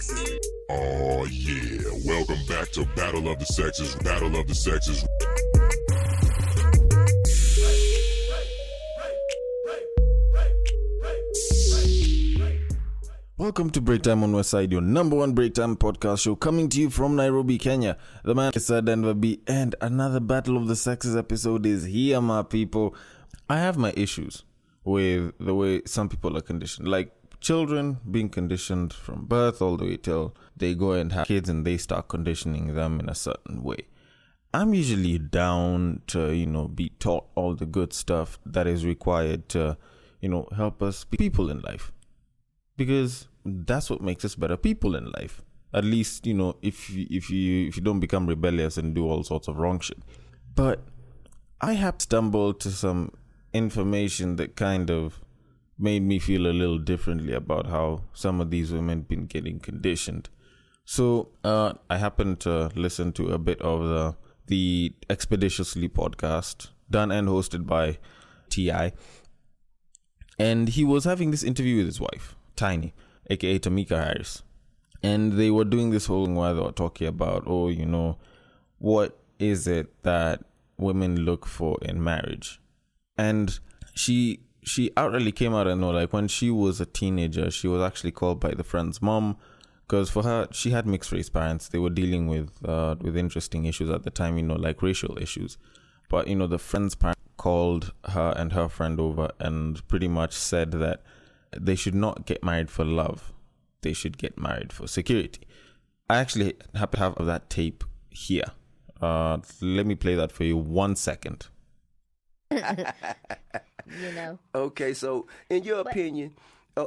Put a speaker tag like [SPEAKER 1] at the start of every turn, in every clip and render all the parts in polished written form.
[SPEAKER 1] Oh yeah, welcome back to Battle of the Sexes, Battle of the Sexes.
[SPEAKER 2] Welcome to Break Time on Westside, your number one break time podcast show, coming to you from Nairobi, Kenya. The man is Denver B, and another Battle of the Sexes episode is here, my people. I have my issues with the way some people are conditioned, like children being conditioned from birth all the way till they go and have kids and they start conditioning them in a certain way. I'm usually down to, be taught all the good stuff that is required to, help us be people in life. Because that's what makes us better people in life. At least, if you don't become rebellious and do all sorts of wrong shit. But I have stumbled to some information that kind of made me feel a little differently about how some of these women been getting conditioned. So I happened to listen to a bit of the Expeditiously podcast, done and hosted by T.I. And he was having this interview with his wife, Tiny, aka Tamika Harris. And they were doing this whole thing where they were talking about, what is it that women look for in marriage? And she outrightly came out and when she was a teenager, she was actually called by the friend's mom, because for her, she had mixed race parents. They were dealing with interesting issues at the time, like racial issues. But, the friend's parent called her and her friend over and pretty much said that they should not get married for love. They should get married for security. I actually happen to have that tape here. Let me play that for you 1 second.
[SPEAKER 3] Okay, so in your opinion,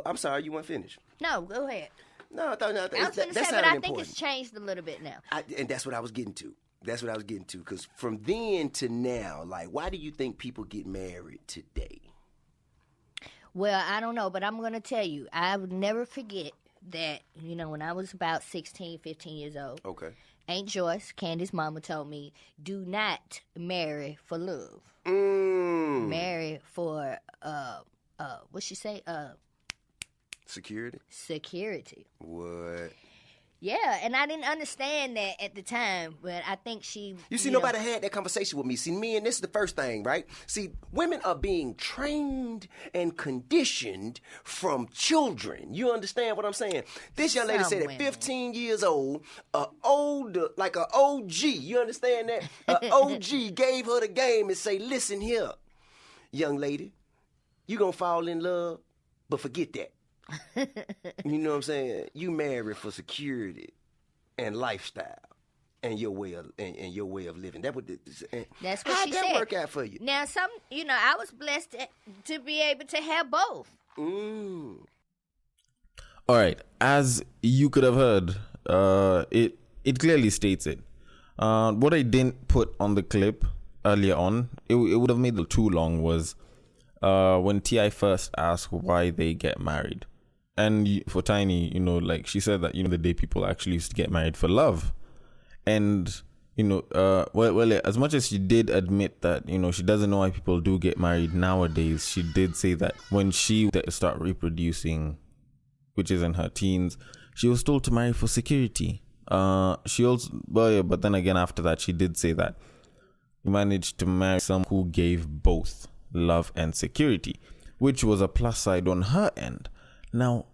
[SPEAKER 3] I'm sorry, you weren't finished.
[SPEAKER 4] No, go ahead.
[SPEAKER 3] No,
[SPEAKER 4] I was going to say, but I think it's changed a little bit now.
[SPEAKER 3] And that's what I was getting to. Because from then to now, why do you think people get married today?
[SPEAKER 4] Well, I don't know, but I'm going to tell you, I would never forget that, when I was about 16, 15 years old.
[SPEAKER 3] Okay.
[SPEAKER 4] Aunt Joyce, Candy's mama, told me, do not marry for love. Marry for, what'd she say?
[SPEAKER 3] Security?
[SPEAKER 4] Security.
[SPEAKER 3] What?
[SPEAKER 4] Yeah, and I didn't understand that at the time, but I think she...
[SPEAKER 3] You see, nobody had that conversation with me. See, me and this is the first thing, right? See, women are being trained and conditioned from children. You understand what I'm saying? This young lady said at 15 years old, an OG, you understand that? An OG gave her the game and say, listen here, young lady, you gonna fall in love, but forget that. You know what I'm saying? You marry for security and lifestyle and your way of living. That's what she said. How'd that work out for you?
[SPEAKER 4] Now, I was blessed to be able to have both.
[SPEAKER 2] All right, as you could have heard, it clearly states it. What I didn't put on the clip earlier on, it would have made it too long, was when T.I. first asked why they get married. And for Tiny, she said that, the day people actually used to get married for love. And, as much as she did admit that, she doesn't know why people do get married nowadays, she did say that when she started reproducing, which is in her teens, she was told to marry for security. But then again, after that, she did say that she managed to marry someone who gave both love and security, which was a plus side on her end. Now,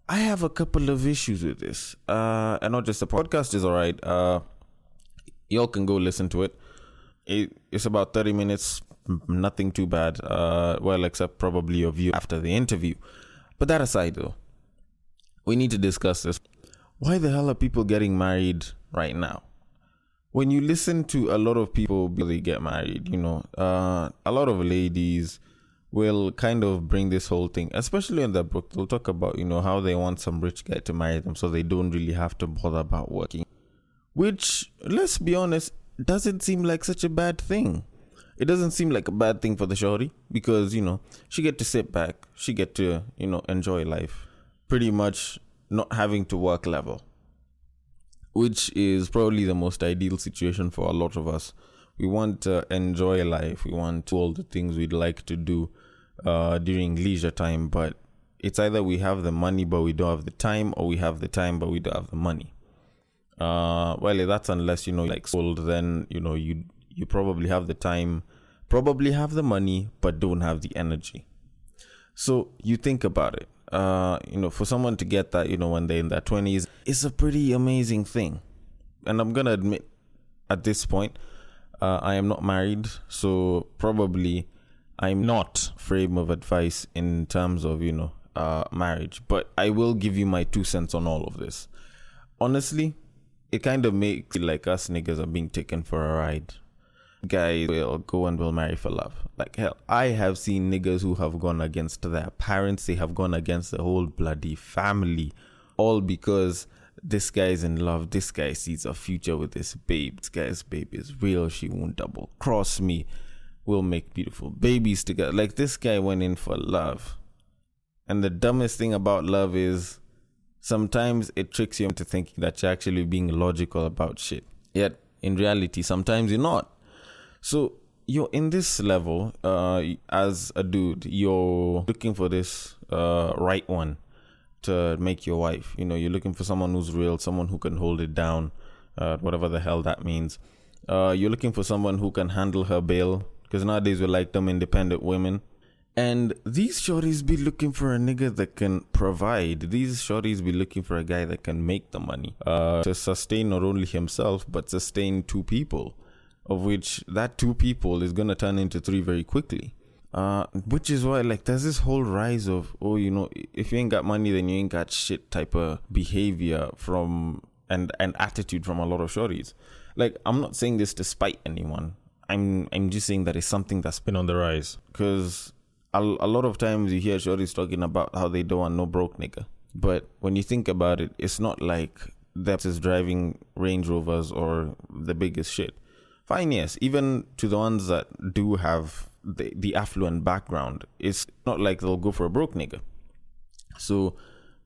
[SPEAKER 2] I have a couple of issues with this. And not just the podcast is all right. Y'all can go listen to it. It's about 30 minutes, nothing too bad. Except probably your view after the interview. But that aside, though, we need to discuss this. Why the hell are people getting married right now? When you listen to a lot of people, they get married, a lot of ladies will kind of bring this whole thing, especially in the book. They'll talk about, how they want some rich guy to marry them so they don't really have to bother about working. Which, let's be honest, doesn't seem like such a bad thing. It doesn't seem like a bad thing for the shorty because, she get to sit back. She get to, enjoy life. Pretty much not having to work level. Which is probably the most ideal situation for a lot of us. We want to enjoy life. We want all the things we'd like to do during leisure time, but it's either we have the money but we don't have the time, or we have the time but we don't have the money. Well, that's unless, like sold, then, you probably have the time, probably have the money, but don't have the energy. So you think about it, for someone to get that, when they're in their 20s, it's a pretty amazing thing. And I'm going to admit at this point, I am not married, so probably I'm not frame of advice in terms of, marriage, but I will give you my 2 cents on all of this. Honestly, it kind of makes it like us niggas are being taken for a ride. Guys will go and will marry for love. Like, hell, I have seen niggas who have gone against their parents. They have gone against the whole bloody family, all because this guy is in love. This guy sees a future with this babe. This guy's babe is real. She won't double cross me. We'll make beautiful babies together. Like, this guy went in for love. And the dumbest thing about love is sometimes it tricks you into thinking that you're actually being logical about shit. Yet, in reality, sometimes you're not. So you're in this level, as a dude, you're looking for this right one to make your wife. You're looking for someone who's real, someone who can hold it down, whatever the hell that means. You're looking for someone who can handle her bail, because nowadays we like them independent women. And these shorties be looking for a nigga that can provide. These shorties be looking for a guy that can make the money to sustain not only himself, but sustain 2 people. Of which that 2 people is going to turn into 3 very quickly. Which is why, like, there's this whole rise of, if you ain't got money, then you ain't got shit type of behavior from and attitude from a lot of shorties. Like, I'm not saying this to spite anyone. I'm just saying that it's something that's been on the rise. Because a lot of times you hear shorties talking about how they don't want no broke nigga. But when you think about it, it's not like that is driving Range Rovers or the biggest shit. Fine, yes. Even to the ones that do have the affluent background, it's not like they'll go for a broke nigga. So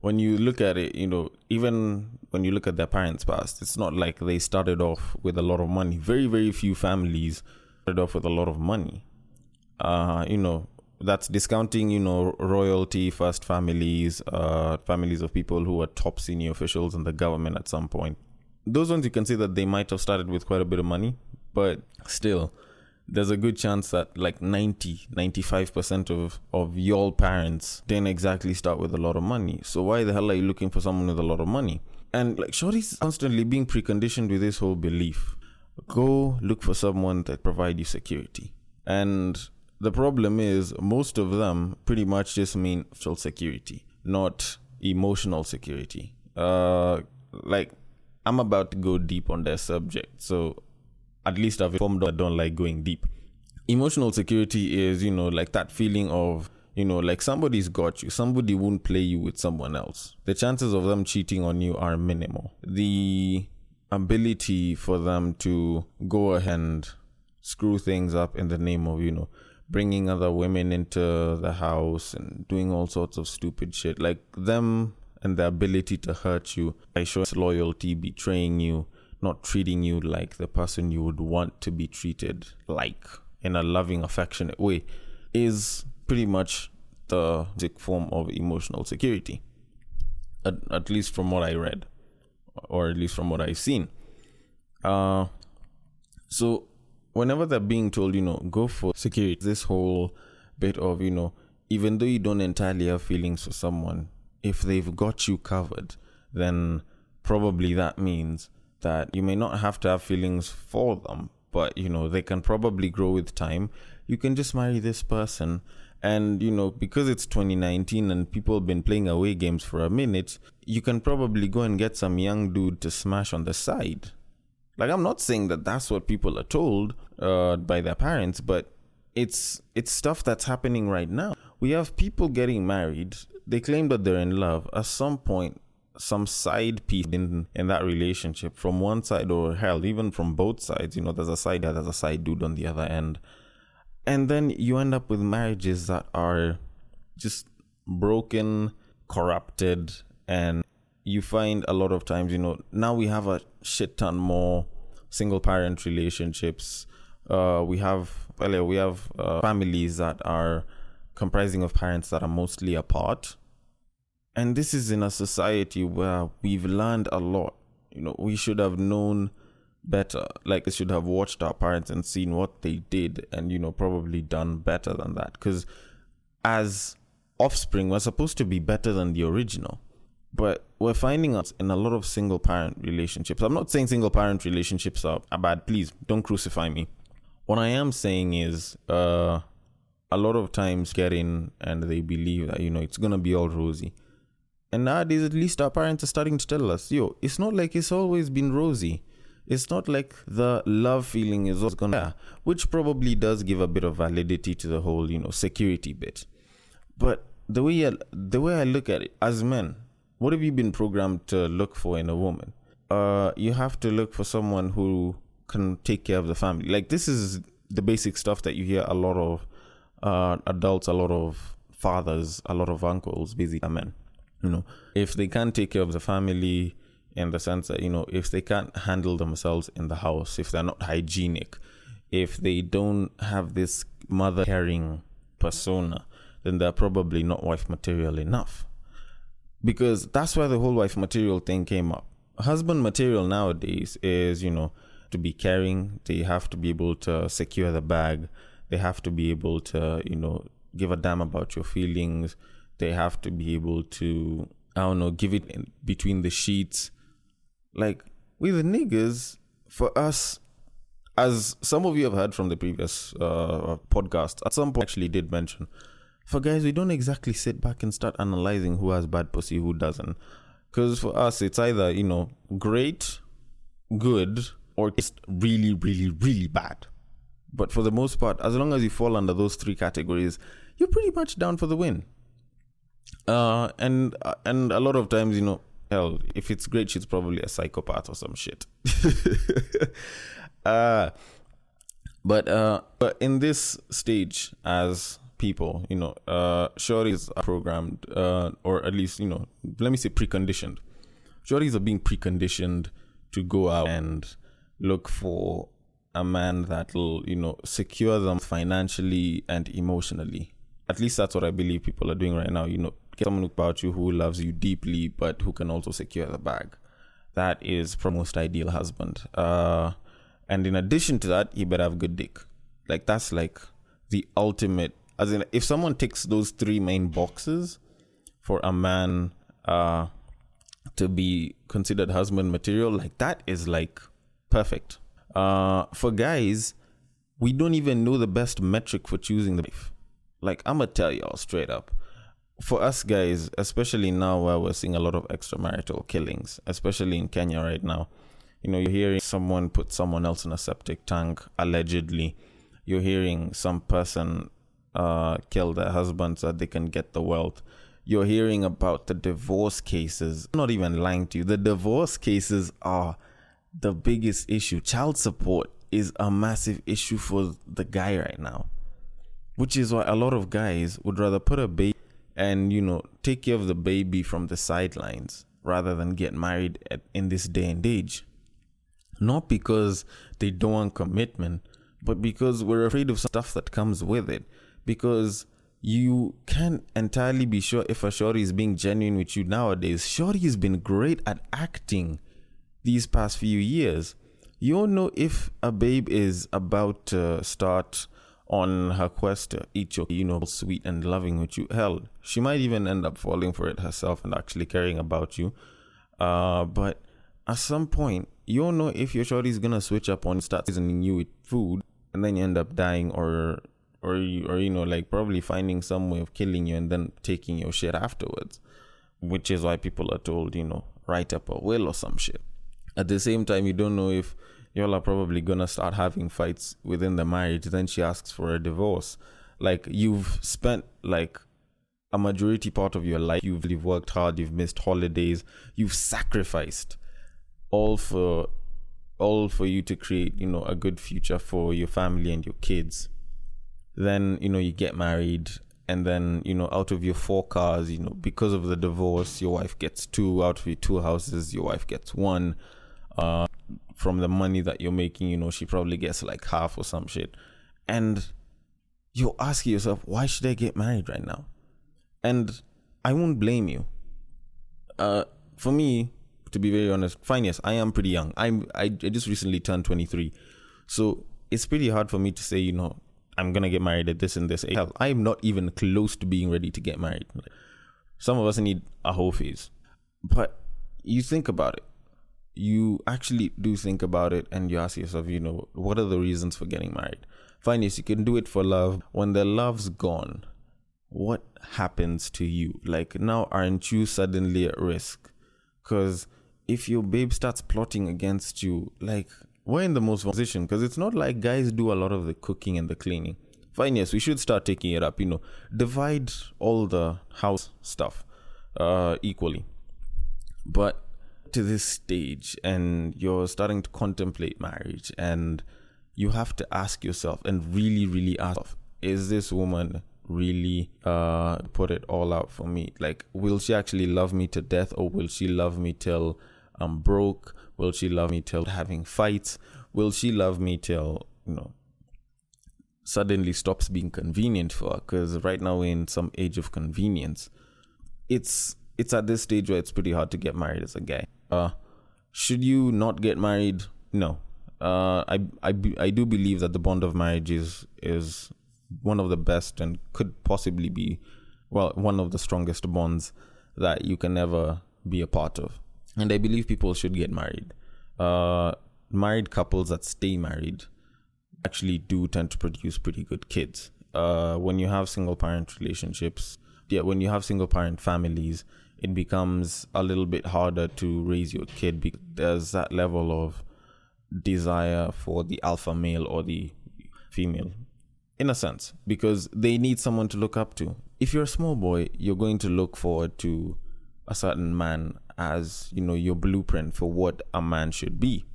[SPEAKER 2] when you look at it, even when you look at their parents' past, it's not like they started off with a lot of money. Very, very few families started off with a lot of money. That's discounting, royalty, first families, families of people who are top senior officials in the government at some point. Those ones you can see that they might have started with quite a bit of money. But still, there's a good chance that like 95% of your parents didn't exactly start with a lot of money. So why the hell are you looking for someone with a lot of money? And like shorty's constantly being preconditioned with this whole belief. Go look for someone that provide you security. And the problem is most of them pretty much just mean social security, not emotional security. Like I'm about to go deep on that subject. So at least I've informed I don't like going deep. Emotional security is, like that feeling of, like somebody's got you. Somebody won't play you with someone else. The chances of them cheating on you are minimal. The ability for them to go ahead and screw things up in the name of, bringing other women into the house and doing all sorts of stupid shit. Like them and the ability to hurt you by showing loyalty, betraying you, not treating you like the person you would want to be treated like in a loving, affectionate way is pretty much the basic form of emotional security. At least from what I read, or at least from what I've seen. So whenever they're being told, go for security, this whole bit of, even though you don't entirely have feelings for someone, if they've got you covered, then probably that means that you may not have to have feelings for them, but, they can probably grow with time. You can just marry this person. And, because it's 2019 and people have been playing away games for a minute, you can probably go and get some young dude to smash on the side. Like, I'm not saying that that's what people are told by their parents, but it's stuff that's happening right now. We have people getting married. They claim that they're in love. At some point, some side piece in that relationship from one side, or hell, even from both sides, there's a side guy, there's a side dude on the other end. And then you end up with marriages that are just broken, corrupted, and you find a lot of times, now we have a shit ton more single parent relationships. We have families that are comprising of parents that are mostly apart. And this is in a society where we've learned a lot. We should have known better. Like, we should have watched our parents and seen what they did and, probably done better than that. Because as offspring, we're supposed to be better than the original. But we're finding us in a lot of single parent relationships. I'm not saying single parent relationships are bad. Please don't crucify me. What I am saying is a lot of times get in and they believe that, it's going to be all rosy. And nowadays, at least our parents are starting to tell us, it's not like it's always been rosy. It's not like the love feeling is always gonna, which probably does give a bit of validity to the whole, security bit. But the way I look at it, as men, what have you been programmed to look for in a woman? You have to look for someone who can take care of the family. Like, this is the basic stuff that you hear a lot of adults, a lot of fathers, a lot of uncles, basically men. If they can't take care of the family, in the sense that, if they can't handle themselves in the house, if they're not hygienic, if they don't have this mother caring persona, then they're probably not wife material enough. Because that's where the whole wife material thing came up. Husband material nowadays is, to be caring. They have to be able to secure the bag. They have to be able to, give a damn about your feelings. They have to be able to, give it in between the sheets. Like, with the niggas, for us, as some of you have heard from the previous podcast, at some point I actually did mention, for guys, we don't exactly sit back and start analyzing who has bad pussy, who doesn't. Because for us, it's either, great, good, or just really, really, really bad. But for the most part, as long as you fall under those three categories, you're pretty much down for the win. And a lot of times, hell, if it's great, she's probably a psychopath or some shit. But in this stage, as people, shorties are programmed, or at least, let me say preconditioned. Shorties are being preconditioned to go out and look for a man that will, secure them financially and emotionally. At least that's what I believe people are doing right now. Get someone about you who loves you deeply, but who can also secure the bag. That is the most ideal husband. And in addition to that, he better have good dick. Like, that's like the ultimate. As in, if someone ticks those three main boxes for a man to be considered husband material, like, that is like perfect. For guys, we don't even know the best metric for choosing the wife. Like, I'm gonna tell y'all straight up. For us guys, especially now where we're seeing a lot of extramarital killings, especially in Kenya right now, you're hearing someone put someone else in a septic tank, allegedly. You're hearing some person kill their husband so that they can get the wealth. You're hearing about the divorce cases. I'm not even lying to you. The divorce cases are the biggest issue. Child support is a massive issue for the guy right now, which is why a lot of guys would rather put a baby and, take care of the baby from the sidelines rather than get married in this day and age. Not because they don't want commitment, but because we're afraid of stuff that comes with it. Because you can't entirely be sure if a shorty is being genuine with you nowadays. Shorty has been great at acting these past few years. You don't know if a babe is about to start on her quest to eat your, sweet and loving with you. Hell, she might even end up falling for it herself and actually caring about you. But at some point, you don't know if your shorty's gonna switch up on start seasoning you with food, and then you end up dying or probably finding some way of killing you and then taking your shit afterwards. Which is why people are told, write up a will or some shit. At the same time, you don't know if y'all are probably gonna start having fights within the marriage. Then she asks for a divorce. Like, you've spent like a majority part of your life, you've worked hard, you've missed holidays, you've sacrificed all for you to create, a good future for your family and your kids. Then, you get married, and then, out of your 4 cars, because of the divorce, your wife gets 2. Out of your 2 houses, your wife gets 1. From the money that you're making, she probably gets like half or some shit. And you're asking yourself, why should I get married right now? And I won't blame you. For me, to be very honest, fine, yes, I am pretty young. I just recently turned 23. So it's pretty hard for me to say, I'm going to get married at this and this age. Hell, I'm not even close to being ready to get married. Some of us need a whole phase. But you think about it. You actually do think about it and you ask yourself, what are the reasons for getting married? Fine, yes, you can do it for love. When the love's gone, what happens to you? Like, now aren't you suddenly at risk? Because if your babe starts plotting against you, like, we're in the most position, because it's not like guys do a lot of the cooking and the cleaning. Fine, yes, we should start taking it up, divide all the house stuff equally. But to this stage, and you're starting to contemplate marriage, and you have to ask yourself, and really, really ask, is this woman really put it all out for me? Like, will she actually love me to death, or will she love me till I'm broke? Will she love me till having fights? Will she love me till suddenly stops being convenient for her? Because right now we're in some age of convenience. It's at this stage where it's pretty hard to get married as a guy. Should you not get married? No. I do believe that the bond of marriage is one of the best and could possibly be, one of the strongest bonds that you can ever be a part of. And I believe people should get married. Married couples that stay married actually do tend to produce pretty good kids. When you have single parent relationships, when you have single parent families, it becomes a little bit harder to raise your kid because there's that level of desire for the alpha male or the female, in a sense, because they need someone to look up to. If you're a small boy, you're going to look forward to a certain man as, your blueprint for what a man should be.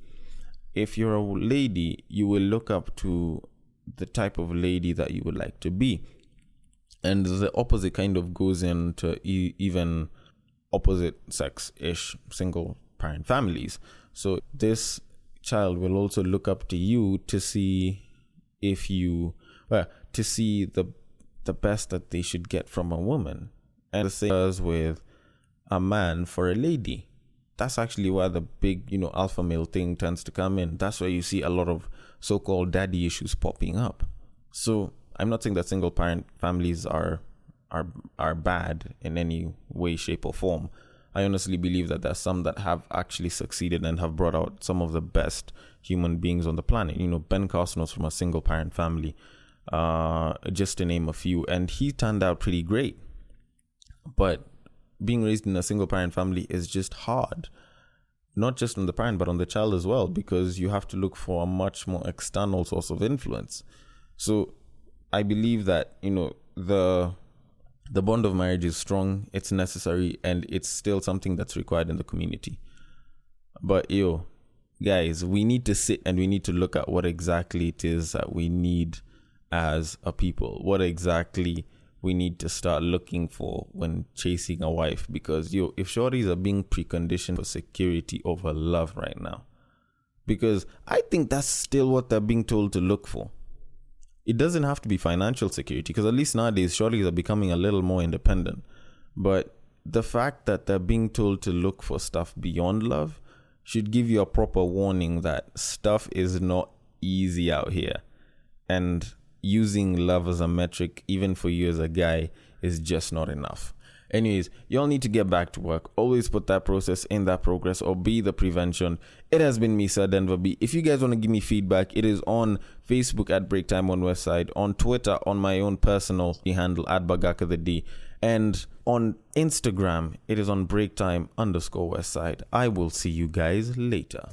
[SPEAKER 2] If you're a lady, you will look up to the type of lady that you would like to be. And the opposite kind of goes into even opposite sex-ish single parent families. So this child will also look up to you to see to see the best that they should get from a woman. And the same as with a man for a lady. That's actually where the big, alpha male thing tends to come in. That's where you see a lot of so-called daddy issues popping up. So I'm not saying that single parent families are bad in any way, shape, or form. I honestly believe that there's some that have actually succeeded and have brought out some of the best human beings on the planet. Ben Carson was from a single parent family, just to name a few, and he turned out pretty great. But being raised in a single parent family is just hard, not just on the parent but on the child as well, because you have to look for a much more external source of influence. So I believe that the bond of marriage is strong, it's necessary, and it's still something that's required in the community. But guys, we need to sit and we need to look at what exactly it is that we need as a people, what exactly we need to start looking for when chasing a wife. Because if shorties are being preconditioned for security over love right now, because I think that's still what they're being told to look for. It doesn't have to be financial security, because at least nowadays shorties are becoming a little more independent. But the fact that they're being told to look for stuff beyond love should give you a proper warning that stuff is not easy out here. And using love as a metric, even for you as a guy, is just not enough. Anyways, y'all need to get back to work. Always put that process in that progress, or be the prevention. It has been me, Sir Denver B. If you guys want to give me feedback, it is on Facebook at Breaktime on Westside, on Twitter on my own personal handle at BagakaTheD, and on Instagram it is on Breaktime_Westside. I will see you guys later.